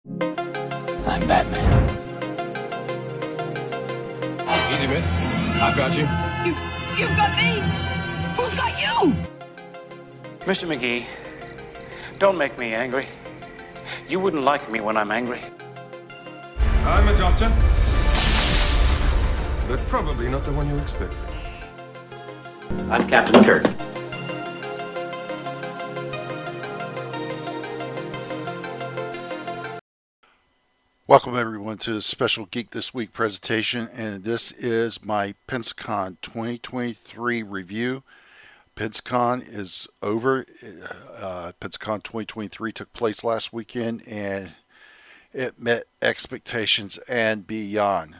I'm Batman. Easy, miss. I've got you. You've got me? Who's got you? Mr. McGee, don't make me angry. You wouldn't like me when I'm angry. I'm a doctor. But probably not the one you expect. I'm Captain Kirk. Welcome everyone to the special Geek This Week presentation, and this is my Pensacon 2023 review. Pensacon is over. Pensacon 2023 took place last weekend and it met expectations and beyond.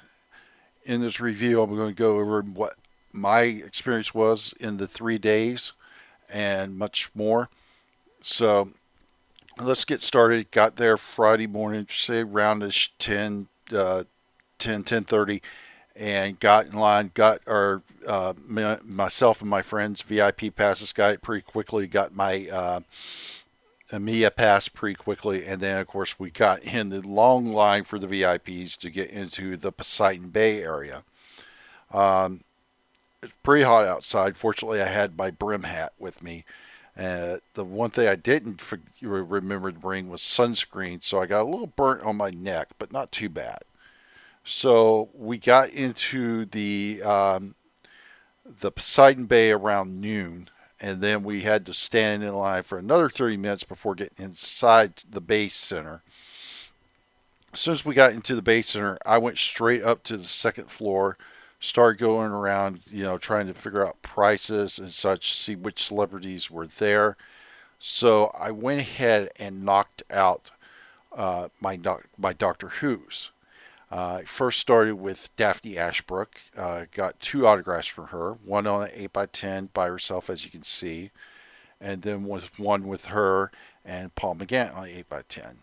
In this review, I'm going to go over what my experience was in the 3 days and much more. So let's get started. Got there Friday morning, say around 10:30, and got in line. Got our myself and my friends VIP passes. Got it pretty quickly. Got my EMEA pass pretty quickly, and then of course we got in the long line for the VIPs to get into the Poseidon Bay area. It's pretty hot outside. Fortunately, I had my brim hat with me. The one thing I didn't remember to bring was sunscreen, so I got a little burnt on my neck, but not too bad. So we got into the Poseidon Bay around noon, and then we had to stand in line for another 30 minutes before getting inside the base center. As soon as we got into the base center, I went straight up to the second floor, started going around, trying to figure out prices and such, see which celebrities were there. So I went ahead and knocked out my Doctor Who's. I first started with Daphne Ashbrook. Got 2 autographs from her, one on an 8x10 by herself, as you can see, and then one with her and Paul McGann on an 8x10.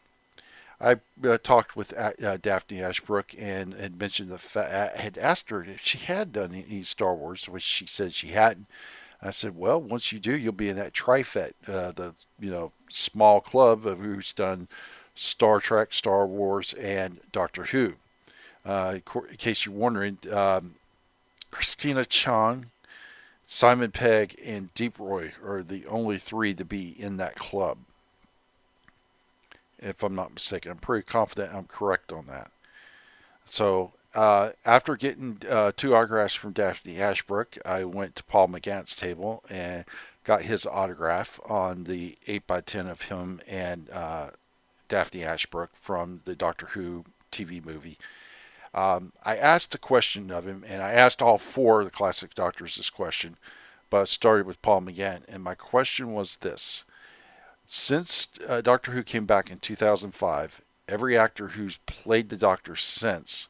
I talked with Daphne Ashbrook and had mentioned had asked her if she had done any Star Wars, which she said she hadn't. I said, well, once you do, you'll be in that trifet, the small club of who's done Star Trek, Star Wars, and Doctor Who. In case you're wondering, Christina Chong, Simon Pegg, and Deep Roy are the only 3 to be in that club, if I'm not mistaken. I'm pretty confident I'm correct on that. So after getting 2 autographs from Daphne Ashbrook, I went to Paul McGann's table and got his autograph on the 8x10 of him and Daphne Ashbrook from the Doctor Who TV movie. I asked a question of him, and I asked all 4 of the classic doctors this question, but I started with Paul McGann, and my question was this. Since Doctor Who came back in 2005, every actor who's played the Doctor since,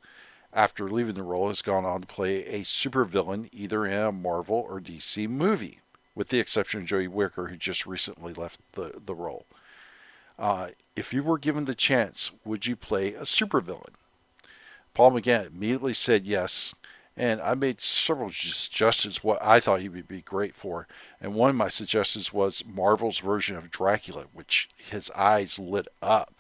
after leaving the role, has gone on to play a supervillain either in a Marvel or DC movie, with the exception of Jodie Whittaker, who just recently left the role. If you were given the chance, would you play a supervillain? Paul McGann immediately said yes, and I made several suggestions what I thought he would be great for. And one of my suggestions was Marvel's version of Dracula, which his eyes lit up.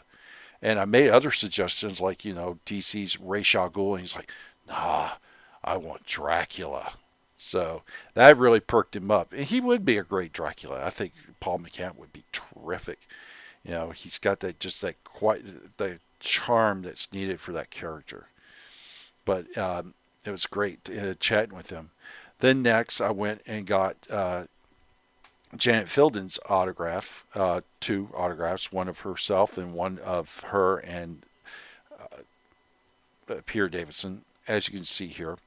And I made other suggestions like, DC's Ra's al Ghul, and he's like, nah, I want Dracula. So that really perked him up. And he would be a great Dracula. I think Paul McGann would be terrific. He's got that the charm that's needed for that character. But it was great chatting with him. Then next, I went and got Janet Filden's autograph, 2 autographs, one of herself and one of her and Peter Davison, as you can see here.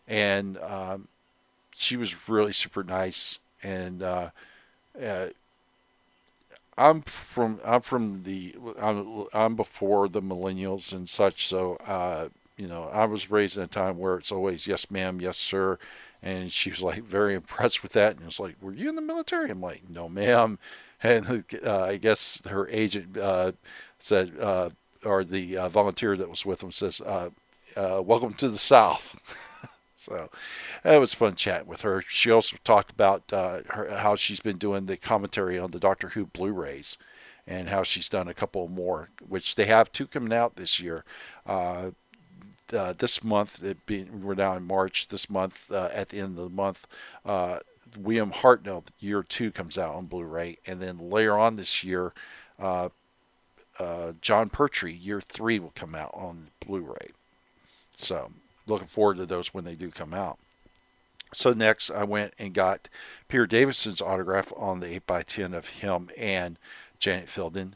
And she was really super nice. And I'm before the millennials and such, so I was raised in a time where it's always yes ma'am, yes sir, and she was like very impressed with that, and it was like, were you in the military? I'm like, no ma'am. And I guess her agent said, or the volunteer that was with him says, welcome to the South. So it was fun chatting with her. She also talked about how she's been doing the commentary on the Doctor Who Blu-rays, and how she's done a couple more, which they have 2 coming out this year. This month, we're now in March. This month, at the end of the month, William Hartnell Year 2 comes out on Blu-ray, and then later on this year, John Pertwee Year 3 will come out on Blu-ray. So looking forward to those when they do come out. So next, I went and got Peter Davison's autograph on the 8x10 of him and Janet Fielding.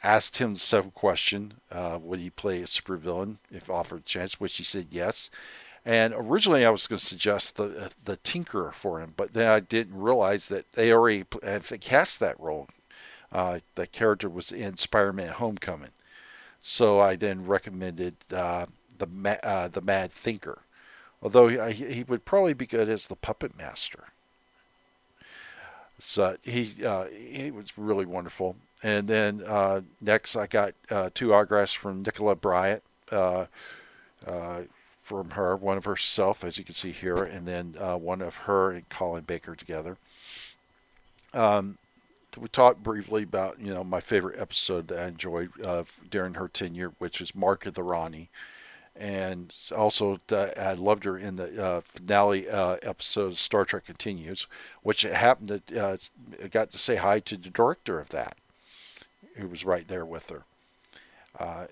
Asked him the simple question, would he play a supervillain if offered a chance, which he said yes. And originally I was going to suggest the Tinkerer for him, but then I didn't realize that they already have cast that role. That character was in Spider-Man Homecoming. So I then recommended the Mad Thinker. Although he would probably be good as the Puppet Master. So he was really wonderful. And then next I got 2 autographs from Nicola Bryant from her, one of herself, as you can see here, and then one of her and Colin Baker together. We talked briefly about my favorite episode that I enjoyed during her tenure, which was Mark of the Ronnie. And also, I loved her in the finale episode of Star Trek Continues, which happened to got to say hi to the director of that, who was right there with her,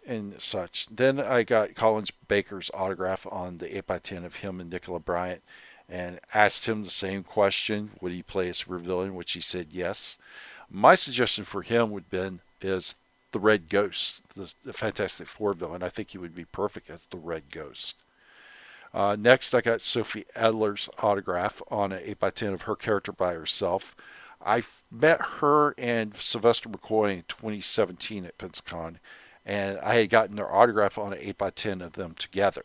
and such. Then I got Colin Baker's autograph on the 8x10 of him and Nicola Bryant, and asked him the same question: would he play a supervillain? Which he said yes. My suggestion for him would have been the Red Ghost, the Fantastic Four villain. I think he would be perfect as the Red Ghost. Next, I got Sophie Adler's autograph on an 8x10 of her character by herself. I met her and Sylvester McCoy in 2017 at Pensacon, and I had gotten their autograph on an 8x10 of them together.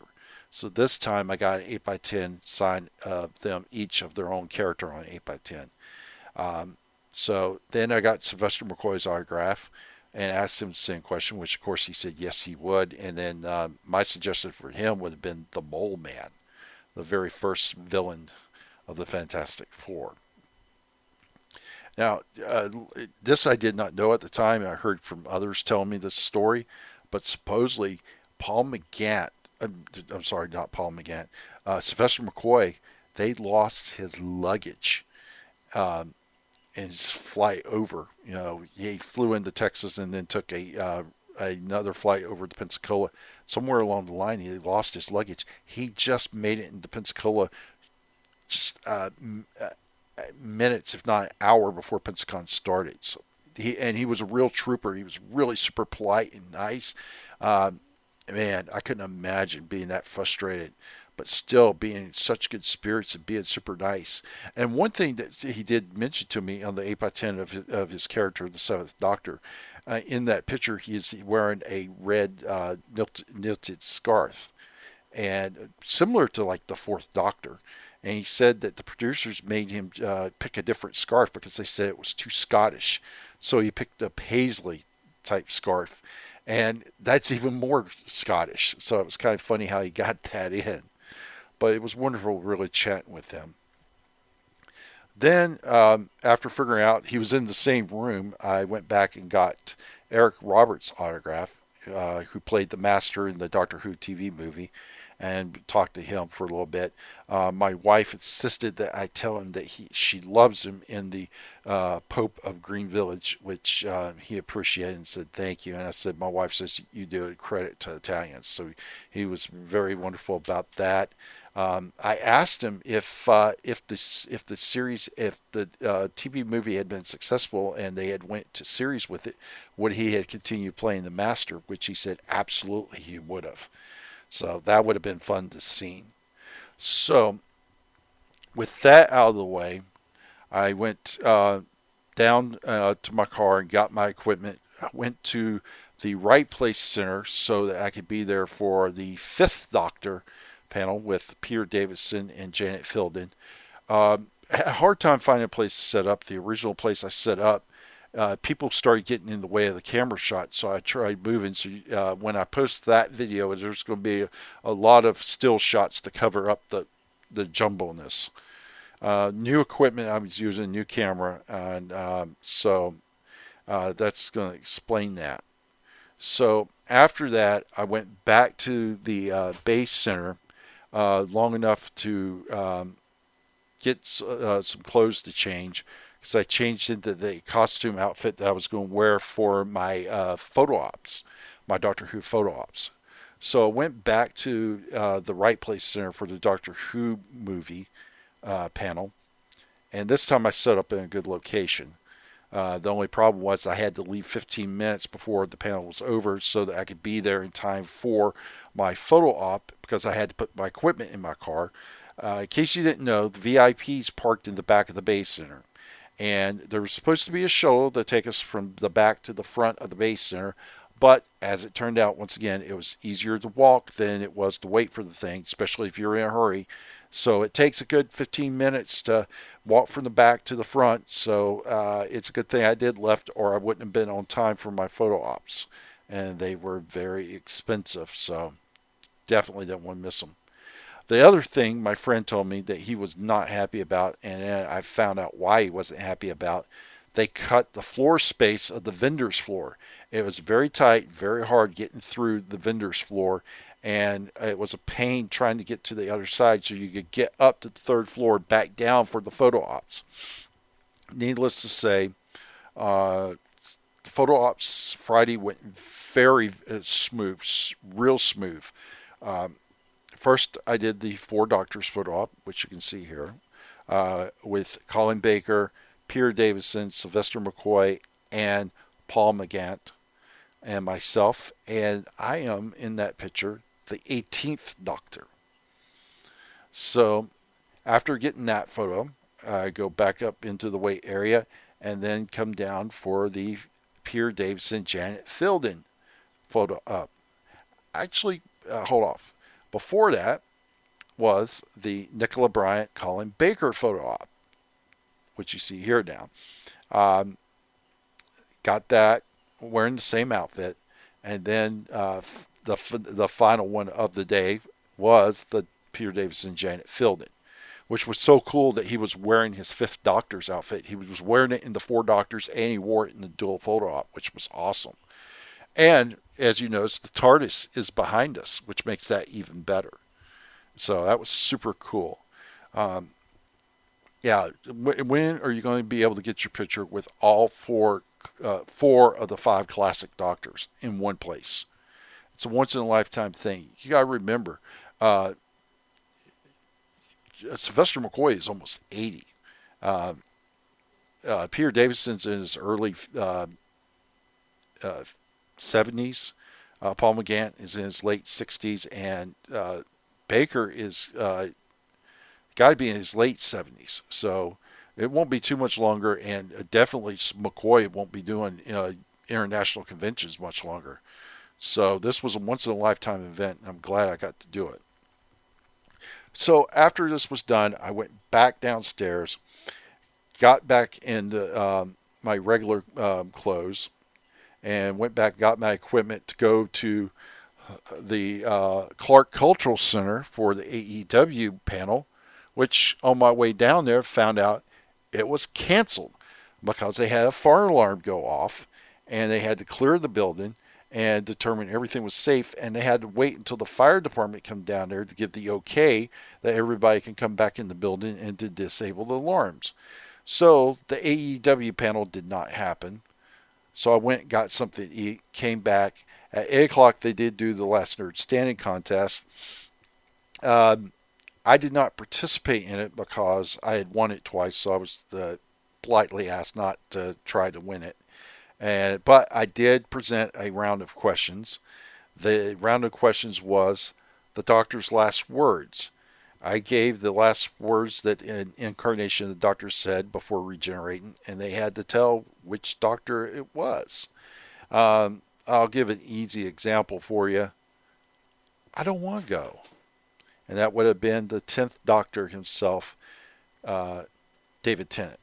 So this time I got an 8x10 sign of them, each of their own character on an 8x10. So then I got Sylvester McCoy's autograph and asked him the same question, which of course he said yes he would. And then my suggestion for him would have been the Mole Man, the very first villain of the Fantastic Four. Now, this I did not know at the time. I heard from others telling me this story, but supposedly Paul McGann, I'm sorry, not Paul McGann, Sylvester McCoy, they lost his luggage in his flight over. He flew into Texas and then took another flight over to Pensacola. Somewhere along the line, he lost his luggage. He just made it into Pensacola just minutes, if not an hour, before Pensacon started. So he was a real trooper. He was really super polite and nice. Man, I couldn't imagine being that frustrated, but still being in such good spirits and being super nice. And one thing that he did mention to me on the 8x10 of his character, the Seventh Doctor, in that picture, he is wearing a red knitted scarf, and similar to like the Fourth Doctor. And he said that the producers made him pick a different scarf because they said it was too Scottish. So he picked a paisley type scarf, and that's even more Scottish. So it was kind of funny how he got that in. But it was wonderful really chatting with him. Then, after figuring out he was in the same room, I went back and got Eric Roberts' autograph, who played the Master in the Doctor Who TV movie, and talked to him for a little bit. My wife insisted that I tell him that she loves him in the Pope of Green Village, which he appreciated and said thank you. And I said, my wife says you do a credit to Italians. So he was very wonderful about that. I asked him if the TV movie had been successful and they had went to series with it, would he have continued playing the Master? Which he said absolutely he would have. So that would have been fun to see. So with that out of the way, I went down to my car and got my equipment. I went to the Right Place Center so that I could be there for the Fifth Doctor panel with Peter Davison and Janet Fielding. Had a hard time finding a place to set up. The original place I set up, people started getting in the way of the camera shot, so I tried moving. So when I post that video, there's going to be a lot of still shots to cover up the jumbleness. New equipment I was using, new camera, and so That's going to explain that. So after that, I went back to the base center long enough to get some clothes to change because I changed into the costume outfit that I was going to wear for my photo ops, my Doctor Who photo ops. So I went back to the Right Place Center for the Doctor Who movie panel, and this time I set up in a good location. The only problem was I had to leave 15 minutes before the panel was over so that I could be there in time for my photo op because I had to put my equipment in my car. In case you didn't know, the VIPs parked in the back of the base center. And there was supposed to be a shuttle to take us from the back to the front of the base center. But as it turned out, once again, it was easier to walk than it was to wait for the thing, especially if you're in a hurry. So it takes a good 15 minutes to walk from the back to the front. So it's a good thing I did left, or I wouldn't have been on time for my photo ops. And they were very expensive, so definitely didn't want to miss them. The other thing my friend told me that he was not happy about, and I found out why he wasn't happy about, they cut the floor space of the vendor's floor. It was very tight, very hard getting through the vendor's floor, and it was a pain trying to get to the other side so you could get up to the third floor, back down for the photo ops. Needless to say, the photo ops Friday went very smooth, real smooth. Um, First, I did the four doctors photo op, which you can see here, with Colin Baker, Peter Davison, Sylvester McCoy, and Paul McGant, and myself. And I am in that picture the 18th Doctor. So after getting that photo, I go back up into the wait area and then come down for the Peter Davison, Janet Filden photo up. Actually, hold off. Before that was the Nicola Bryant, Colin Baker photo op, which you see here now. Got that wearing the same outfit, and then the final one of the day was the Peter Davison, Janet Filden, which was so cool that he was wearing his fifth Doctor's outfit. He was wearing it in the four Doctors, and he wore it in the dual photo op, which was awesome. And as you notice, the TARDIS is behind us, which makes that even better. So that was super cool. Yeah, when are you going to be able to get your picture with all four of the five classic Doctors in one place? It's a once in a lifetime thing. You got to remember, Sylvester McCoy is almost 80. Peter Davison's in his early 70s. Paul McGant is in his late 60s, and Baker is got to be in his late 70s. So it won't be too much longer, and definitely McCoy won't be doing international conventions much longer. So this was a once in a lifetime event, and I'm glad I got to do it. So after this was done, I went back downstairs, got back into my regular clothes, and went back, got my equipment to go to the Clark Cultural Center for the AEW panel, which on my way down there found out it was canceled because they had a fire alarm go off, and they had to clear the building and determine everything was safe, and they had to wait until the fire department come down there to give the okay that everybody can come back in the building and to disable the alarms. So the AEW panel did not happen. So I went and got something to eat, came back. At 8 o'clock, they did do the Last Nerd Standing contest. I did not participate in it because I had won it twice, so I was politely asked not to try to win it. But I did present a round of questions. The round of questions was the Doctor's last words. I gave the last words that an incarnation of the Doctor said before regenerating, and they had to tell which Doctor it was. I'll give an easy example for you. I don't want to go. And that would have been the 10th Doctor himself, David Tennant.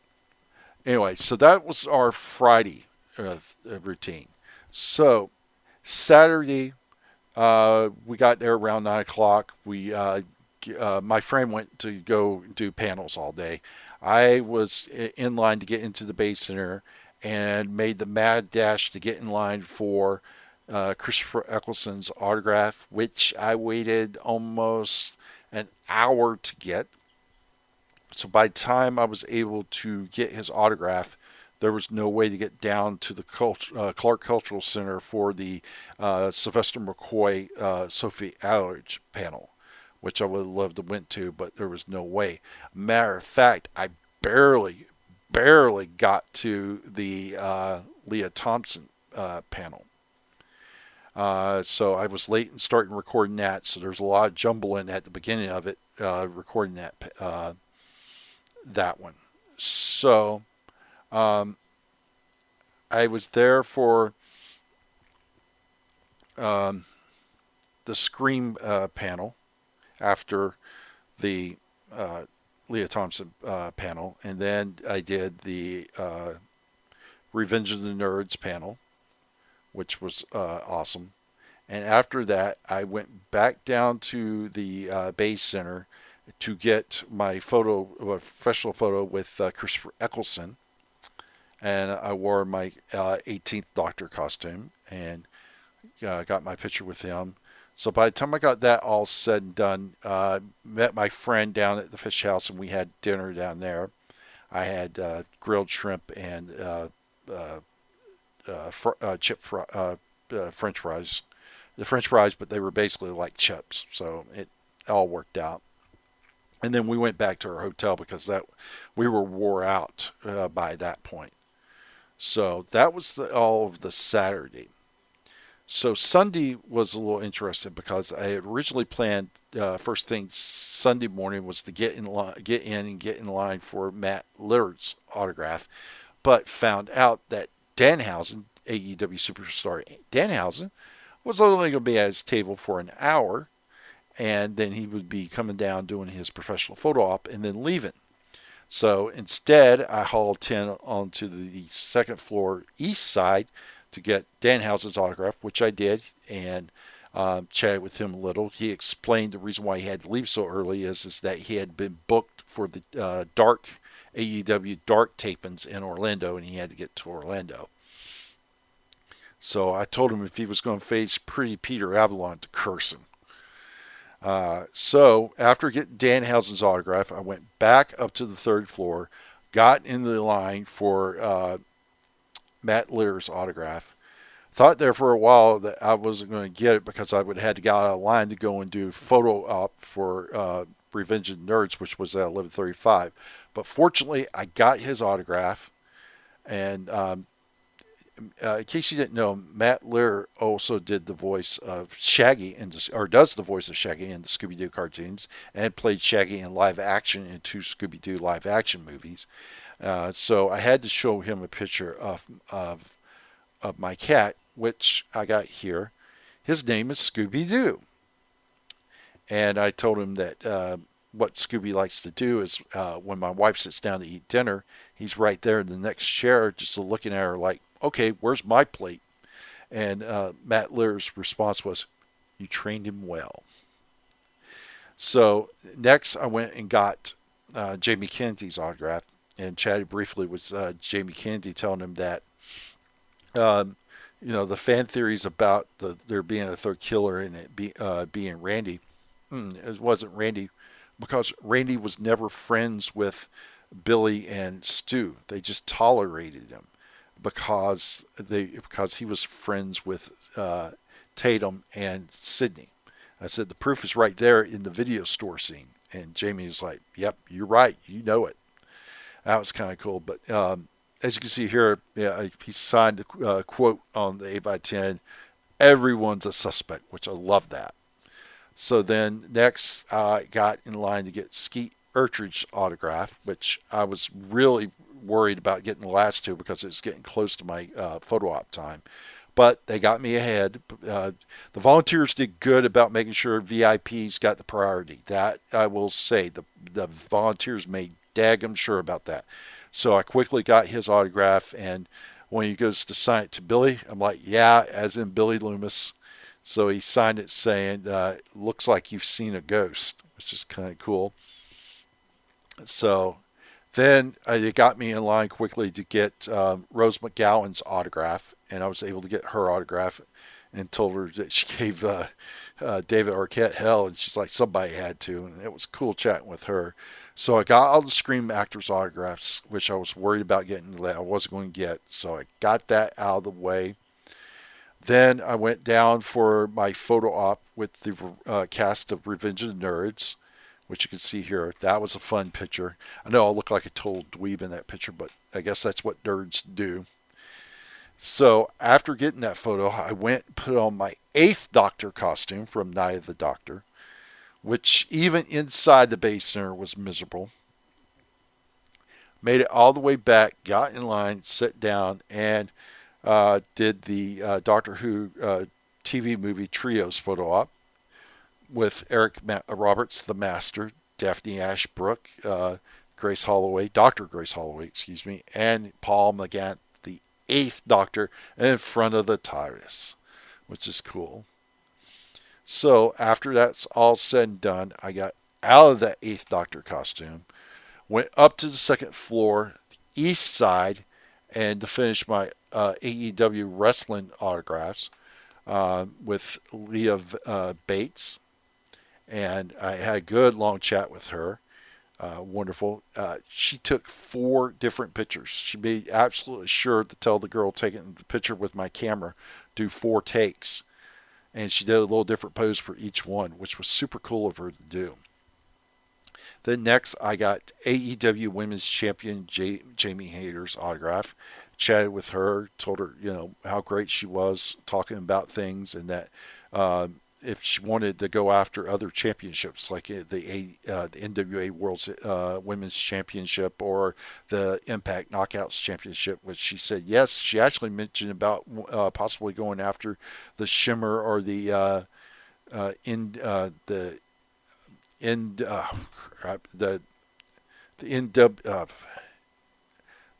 Anyway, so that was our Friday routine. So Saturday, we got there around 9 o'clock. My friend went to go do panels all day. I was in line to get into the base center, and made the mad dash to get in line for Christopher Eccleston's autograph, which I waited almost an hour to get. So by the time I was able to get his autograph, there was no way to get down to the Clark Cultural Center for the Sylvester McCoy Sophie Aldrich panel, which I would have loved to went to, but there was no way. Matter of fact, I barely got to the Leah Thompson panel. So I was late in starting recording that, so there's a lot of jumbling at the beginning of it, recording that one. So I was there for the Scream panel after the Leah Thompson panel, and then I did the Revenge of the Nerds panel, which was awesome. And after that, I went back down to the Bay Center to get my professional photo with Christopher Eccleston. And I wore my 18th Doctor costume and got my picture with him. So by the time I got that all said and done, met my friend down at the fish house, and we had dinner down there. I had grilled shrimp and French fries. The French fries, but they were basically like chips, so it all worked out. And then we went back to our hotel because we were wore out by that point. So that was all of the Saturday. So Sunday was a little interesting because I had originally planned first thing Sunday morning was to get in line for Matt Lillard's autograph, but found out that Danhausen, AEW superstar Danhausen, was only going to be at his table for an hour, and then he would be coming down doing his professional photo op and then leaving. So instead, I hauled 10 onto the second floor east side to get Danhausen's autograph, which I did, and chatted with him a little. He explained the reason why he had to leave so early is that he had been booked for the AEW Dark tapings in Orlando, and he had to get to Orlando. So I told him if he was going to face Pretty Peter Avalon to curse him. So after getting Danhausen's autograph, I went back up to the third floor, got in the line for Matt Lillard's autograph. Thought there for a while that I wasn't going to get it because I would have had to get out of line to go and do photo op for Revenge of the Nerds, which was at 11:35. But fortunately, I got his autograph. And in case you didn't know, Matt Lillard also did the voice of Shaggy, does the voice of Shaggy in the Scooby-Doo cartoons, and played Shaggy in live action in 2 Scooby-Doo live action movies. So I had to show him a picture of my cat, which I got here. His name is Scooby-Doo. And I told him that what Scooby likes to do is when my wife sits down to eat dinner, he's right there in the next chair just looking at her like, okay, where's my plate? And Matt Lillard's response was, you trained him well. So next I went and got Jamie Kennedy's autograph and chatted briefly with Jamie Kennedy, telling him that the fan theories about there being a third killer and it being Randy, it wasn't Randy, because Randy was never friends with Billy and Stu. They just tolerated him because he was friends with Tatum and Sydney. I said the proof is right there in the video store scene, and Jamie was like, "Yep, you're right. You know it." That was kind of cool. But as you can see here, he signed a quote on the 8x10. Everyone's a suspect, which I love that. So then next, I got in line to get Skeet Ulrich's autograph, which I was really worried about getting the last two because it's getting close to my photo op time. But they got me ahead. The volunteers did good about making sure VIPs got the priority. That I will say, the volunteers made daggum sure about that. So I quickly got his autograph, and when he goes to sign it to Billy, I'm like, yeah, as in Billy Loomis. So he signed it saying, looks like you've seen a ghost, which is kind of cool. So Then it got me in line quickly to get Rose McGowan's autograph, and I was able to get her autograph and told her that she gave David Arquette hell, and she's like, somebody had to, and it was cool chatting with her. So I got all the Scream actors' autographs, which I was worried about getting that I wasn't going to get, so I got that out of the way. Then I went down for my photo op with the cast of Revenge of the Nerds, which you can see here. That was a fun picture. I know I look like a total dweeb in that picture, but I guess that's what nerds do. So after getting that photo, I went and put on my 8th Doctor costume from Night of the Doctor, which even inside the Bay Center was miserable. Made it all the way back, got in line, sat down, and did the Doctor Who TV movie Trios photo op with Eric Roberts, the Master, Daphne Ashbrook, Grace Holloway, Dr. Grace Holloway, excuse me, and Paul McGann, the 8th Doctor, in front of the TARDIS, which is cool. So after that's all said and done, I got out of that 8th Doctor costume, went up to the second floor, the east side, and to finish my AEW wrestling autographs with Leah Bates. And I had a good long chat with her. Wonderful. She took 4 different pictures. She made absolutely sure to tell the girl taking the picture with my camera, do 4 takes. And she did a little different pose for each one, which was super cool of her to do. Then next, I got AEW Women's Champion Jamie Hayter's autograph. Chatted with her, told her, how great she was, talking about things, and that if she wanted to go after other championships like the NWA World Women's Championship or the Impact Knockouts Championship, which she said yes. She actually mentioned about possibly going after the Shimmer or the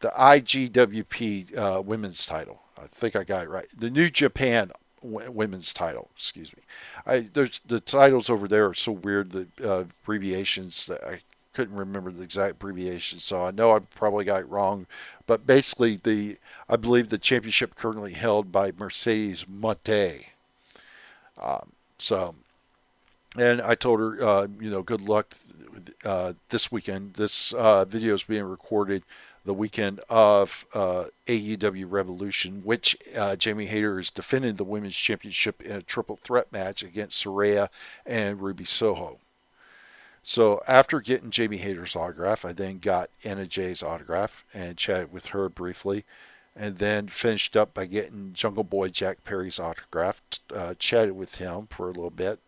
IGWP women's title. I think I got it right. The New Japan women's title. Excuse me. The titles over there are so weird. The abbreviations that I couldn't remember the exact abbreviations, so I know I probably got it wrong. But basically, I believe the championship currently held by Mercedes Moné. And I told her, good luck this weekend. This video is being recorded the weekend of AEW Revolution, which Jamie Hayter is defending the women's championship in a triple threat match against Saraya and Ruby Soho. So after getting Jamie Hayter's autograph, I then got Anna Jay's autograph and chatted with her briefly, and then finished up by getting Jungle Boy Jack Perry's autograph, chatted with him for a little bit.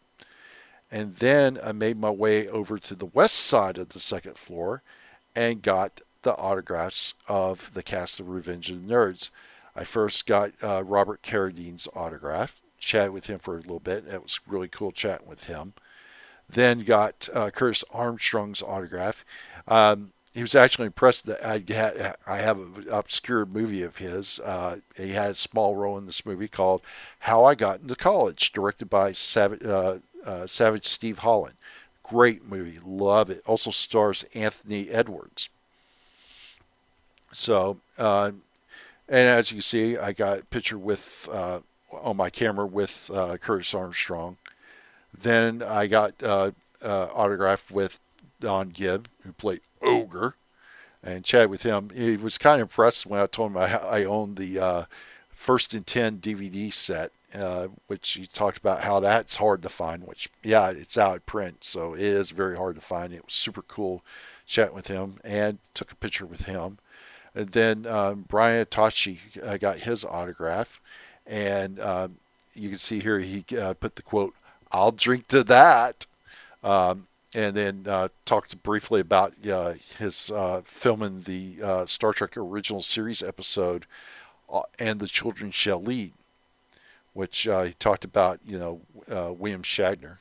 And then I made my way over to the west side of the second floor and got the autographs of the cast of Revenge of the Nerds. I first got Robert Carradine's autograph, chatted with him for a little bit. It was really cool chatting with him. Then got Curtis Armstrong's autograph. He was actually impressed that I have an obscure movie of his. He had a small role in this movie called How I Got into College, directed by Savage Steve Holland. Great movie. Love it. Also stars Anthony Edwards. So, and as you see, I got a picture with on my camera with Curtis Armstrong. Then I got autographed with Don Gibb, who played Ogre, and chatted with him. He was kind of impressed when I told him I owned the First and 10 DVD set, which he talked about how that's hard to find, which, yeah, it's out of print, so it is very hard to find. It was super cool chatting with him and took a picture with him. And then Brian Itachi got his autograph, and you can see here he put the quote, "I'll drink to that," and then talked briefly about his filming the Star Trek original series episode, "And the Children Shall Lead," which he talked about, William Shatner,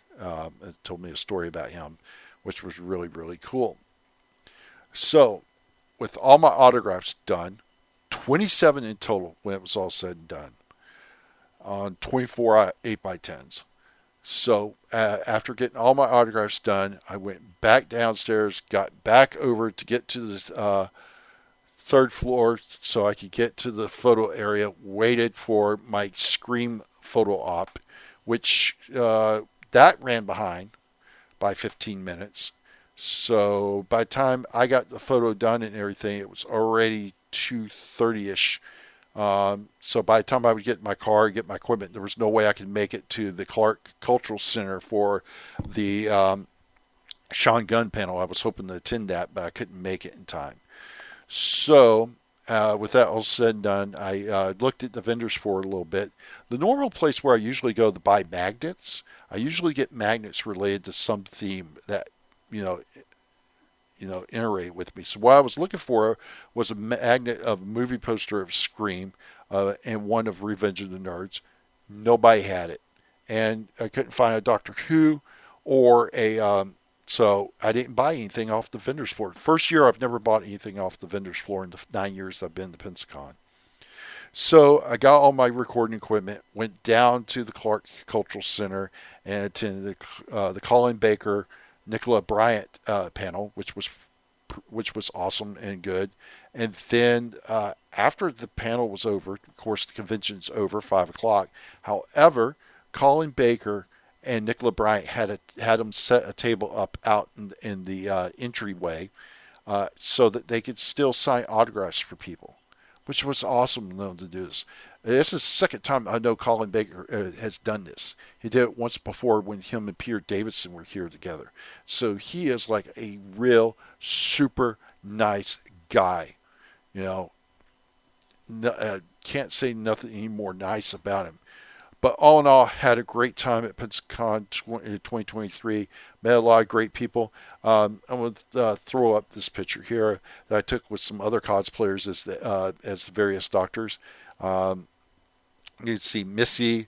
told me a story about him, which was really, really cool. So, with all my autographs done, 27 in total when it was all said and done, on 24 8x10s. So after getting all my autographs done, I went back downstairs, got back over to get to the third floor so I could get to the photo area, waited for my Scream photo op, which that ran behind by 15 minutes. So by the time I got the photo done and everything, it was already 2:30ish. So by the time I would get in my car, get my equipment, there was no way I could make it to the Clark Cultural Center for the Sean Gunn panel. I was hoping to attend that, but I couldn't make it in time. So with that all said and done, I looked at the vendors for a little bit. The normal place where I usually go to buy magnets, I usually get magnets related to some theme that you know iterate with me. So what I was looking for was a magnet of a movie poster of Scream and one of Revenge of the Nerds. Nobody had it, and I couldn't find a Doctor Who or a. So I didn't buy anything off the vendor's floor. First year I've never bought anything off the vendor's floor in the 9 years I've been to Pensacon. So I got all my recording equipment, went down to the Clark Cultural Center, and attended the Colin Baker, Nicola Bryant panel, which was awesome and good. And then after the panel was over, of course the convention's over 5 o'clock. However, Colin Baker and Nicola Bryant had them set a table up out in the entryway so that they could still sign autographs for people, which was awesome of them to do this. This is the second time I know Colin Baker has done this. He did it once before when him and Peter Davidson were here together. So he is like a real super nice guy. You know, can't say nothing any more nice about him. But all in all, had a great time at Pensacon 2023. Met a lot of great people. I'm going to throw up this picture here that I took with some other cosplayers as the various doctors. You can see Missy,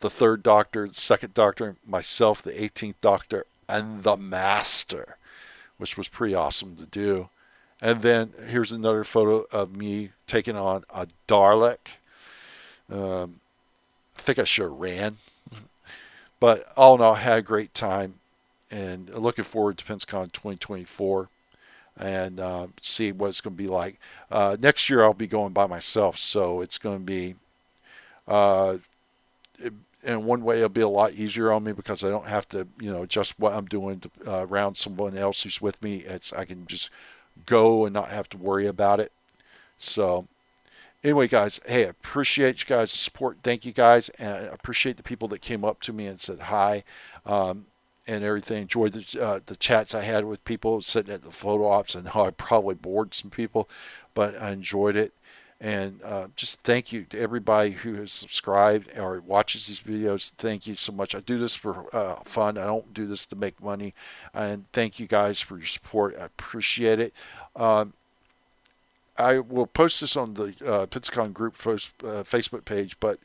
the third Doctor, the second Doctor, myself, the 18th Doctor, and the Master, which was pretty awesome to do. And then here's another photo of me taking on a Dalek. I think I should have ran. But all in all, I had a great time. And looking forward to Pensacon 2024 and see what it's going to be like. Next year, I'll be going by myself. So it's going to be, in one way, it'll be a lot easier on me because I don't have to, adjust what I'm doing to, around someone else who's with me. I can just go and not have to worry about it. So anyway, guys, hey, I appreciate you guys' support. Thank you guys, and I appreciate the people that came up to me and said hi and everything. Enjoyed the chats I had with people sitting at the photo ops, and how I probably bored some people, but I enjoyed it. And just thank you to everybody who has subscribed or watches these videos. Thank you so much. I do this for fun. I don't do this to make money. And thank you guys for your support. I appreciate it. I will post this on the Pensacon group Facebook page, but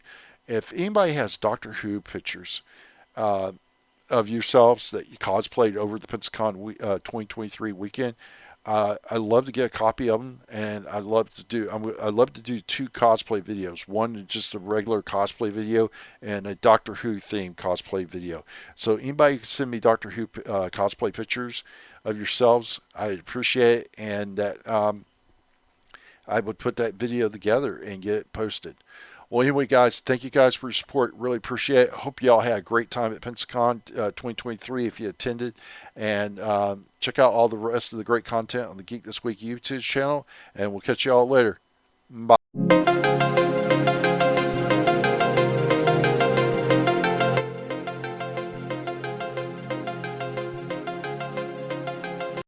if anybody has Doctor Who pictures of yourselves that you cosplayed over the Pensacon 2023 weekend, I'd love to get a copy of them, and I'd love to do 2 cosplay videos. One is just a regular cosplay video, and a Doctor Who themed cosplay video. So anybody can send me Doctor Who cosplay pictures of yourselves, I'd appreciate it, and that I would put that video together and get it posted. Well, anyway, guys, thank you guys for your support. Really appreciate it. Hope you all had a great time at Pensacon 2023 if you attended. And check out all the rest of the great content on the Geek This Week YouTube channel. And we'll catch you all later. Bye.